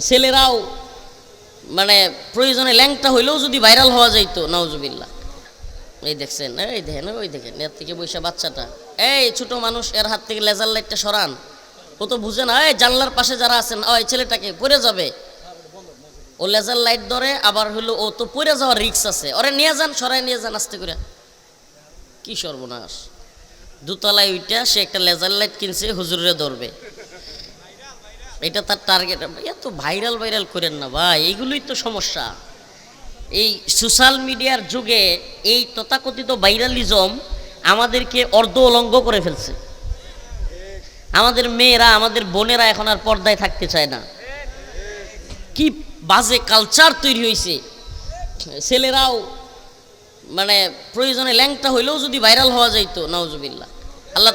ছেলেরাও মানে প্রয়োজনে ল্যাংটা হইলেও যদি ভাইরাল হওয়া যাইতো, নাউজুবিল্লাহ। এই দেখছেন, এই দেখেন, ওই দেখেন, এর থেকে বৈশা বাচ্চাটা, এই ছোট মানুষ, এর হাত থেকে লেজার লাইটটা সরান। ও তো বুঝে না, এই জানলার পাশে যারা আছেন, ওই ছেলেটাকে পড়ে যাবে, ও লেজার লাইট ধরে, আবার হলো ও তো পড়ে যাওয়ার রিক্স আছে, ওরে নিয়ে যান, সরাই নিয়ে যান আস্তে করে। কি সর্বনাশ! দোতলায় উইটা সে একটা লেজার লাইট কিনছে, হুজুরে ধরবে, এটা তার টার্গেট। এত ভাইরাল ভাইরাল করেন না ভাই, এইগুলোই তো সমস্যা। এই সোশ্যাল মিডিয়ার যুগে এই তথাকথিত ভাইরালিজম আমাদেরকে অর্ধ অলঙ্ঘ করে ফেলছে। আমাদের মেয়েরা, আমাদের বোনেরা এখন আর পর্দায় থাকতে চায় না। কি বাজে কালচার তৈরি হয়েছে। ছেলেরাও মানে প্রয়োজনে ল্যাংটা হইলেও যদি ভাইরাল হওয়া যাইতো, নাউজুবিল্লাহ। আল্লাহ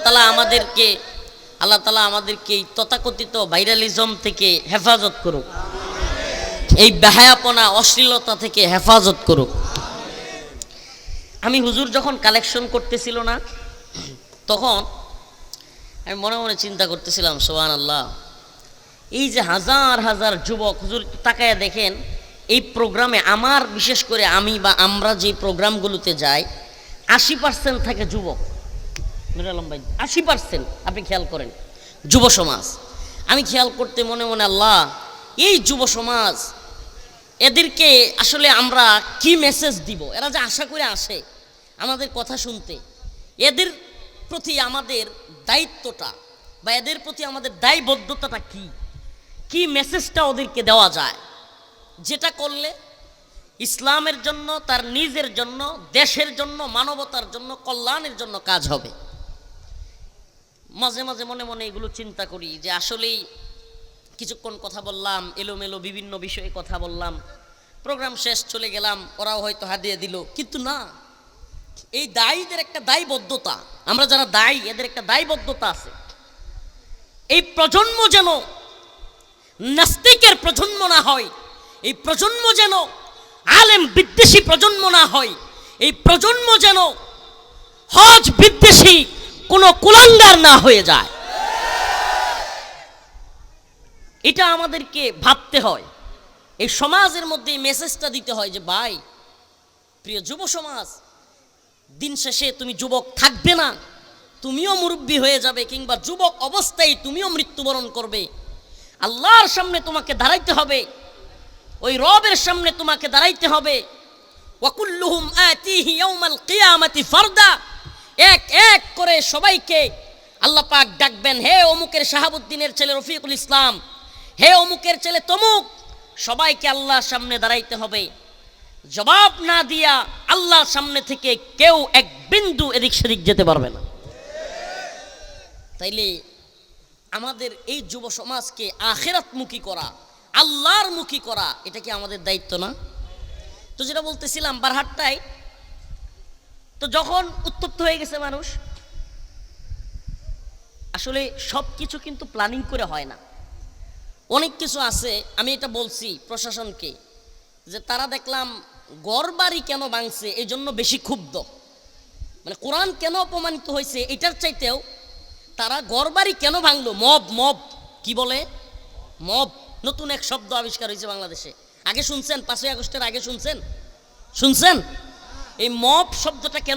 তাআলা আমাদেরকে এই তথাকথিত ভাইরালিজম থেকে হেফাজত করুক, এই বেহায়াপনা অশ্লীলতা থেকে হেফাজত করুক। আমি হুজুর যখন কালেকশন করতেছিল না, তখন আমি মনে মনে চিন্তা করতেছিলাম, সুবহানাল্লাহ, এই যে হাজার হাজার যুবক, হুজুর তাকায়া দেখেন এই প্রোগ্রামে, আমার বিশেষ করে আমি বা আমরা যে প্রোগ্রামগুলোতে যাই, 80% থাকে যুবক। নুর আলম ভাই, 80% আপনি খেয়াল করেন যুব সমাজ। আমি খেয়াল করতে মনে মনে, আল্লাহ, এই যুব সমাজ, এদেরকে আসলে আমরা কি মেসেজ দিব? এরা যে আশা করে আসে আমাদের কথা শুনতে, এদের প্রতি আমাদের দায়িত্বটা বা এদের প্রতি আমাদের দায়বদ্ধতাটা কি মেসেজটা ওদেরকে দেওয়া যায়, যেটা করলে ইসলামের জন্য, তার নিজের জন্য, দেশের জন্য, মানবতার জন্য, কল্যাণের জন্য কাজ হবে। মাঝে মাঝে মনে মনে এগুলো চিন্তা করি যে আসলেই কিছুক্ষণ কথা বললাম, এলোমেলো বিভিন্ন বিষয়ে কথা বললাম, প্রোগ্রাম শেষ, চলে গেলাম, ওরাও হয়তো হাদিয়া দিল, কিন্তু না, এই দায়ীদের একটা দায়বদ্ধতা, আমরা যারা দায়ী এদের একটা দায়বদ্ধতা আছে। এই প্রজন্ম যেন নাস্তিকের প্রজন্ম না হয়, এই প্রজন্ম যেন আলেম বিদ্বেষী প্রজন্ম না হয়, এই প্রজন্ম যেন হজ বিদ্বেষী কোনো কুলাঙ্গার না হয়ে যায়। এটা আমাদেরকে ভাবতে হয়। এই সমাজের মধ্যে এই মেসেজটা দিতে হয় যে ভাই, প্রিয় যুব সমাজ, দিন শেষে তুমি যুবক থাকবে না, তুমিও মুরব্বী হয়ে যাবে, কিংবা যুবক অবস্থায় তুমিও মৃত্যুবরণ করবে। আল্লাহর সামনে তোমাকে দাঁড়াইতে হবে, ওই রবের সামনে তোমাকে দাঁড়াইতে হবে। ওয়াকুল্লুহুম আতিহি ইয়াউমাল কিয়ামাতি ফারদা, এক এক করে সবাইকে আল্লাহ পাক ডাকবেন, হে অমুকের শাহাবুদ্দিনের ছেলে রফিকুল ইসলাম, হে অমুকের ছেলে তমুক, সবাইকে আল্লাহর সামনে দাঁড়াইতে হবে। জবাব না দিয়া আল্লাহর সামনে থেকে কেউ এক বিন্দু এদিক সেদিক যেতে পারবে না। তাইলে আমাদের এই যুব সমাজকে আখিরাতমুখী করা, আল্লাহর মুখী করা, এটা কি আমাদের দায়িত্ব না? তো যেটা বলতেছিলাম, বারহাট্টায় তো যখন উত্তপ্ত হয়ে গেছে মানুষ, আসলে সব কিছু কিন্তু প্ল্যানিং করে হয় না। অনেক কিছু আছে, আমি এটা বলছি প্রশাসনকে, যে তারা দেখলাম ঘরবাড়ি কেন ভাঙছে এই জন্য বেশি ক্ষুব্ধ, মানে কোরআন কেন অপমানিত হয়েছে এটার চাইতেও তারা ঘরবাড়ি কেন ভাঙলো, মব কি বলে, মব, নতুন এক শব্দ আবিষ্কার হয়েছে বাংলাদেশে। আগে শুনছেন? 5ই আগস্টের আগে শুনছেন? এই মব শব্দটা কেন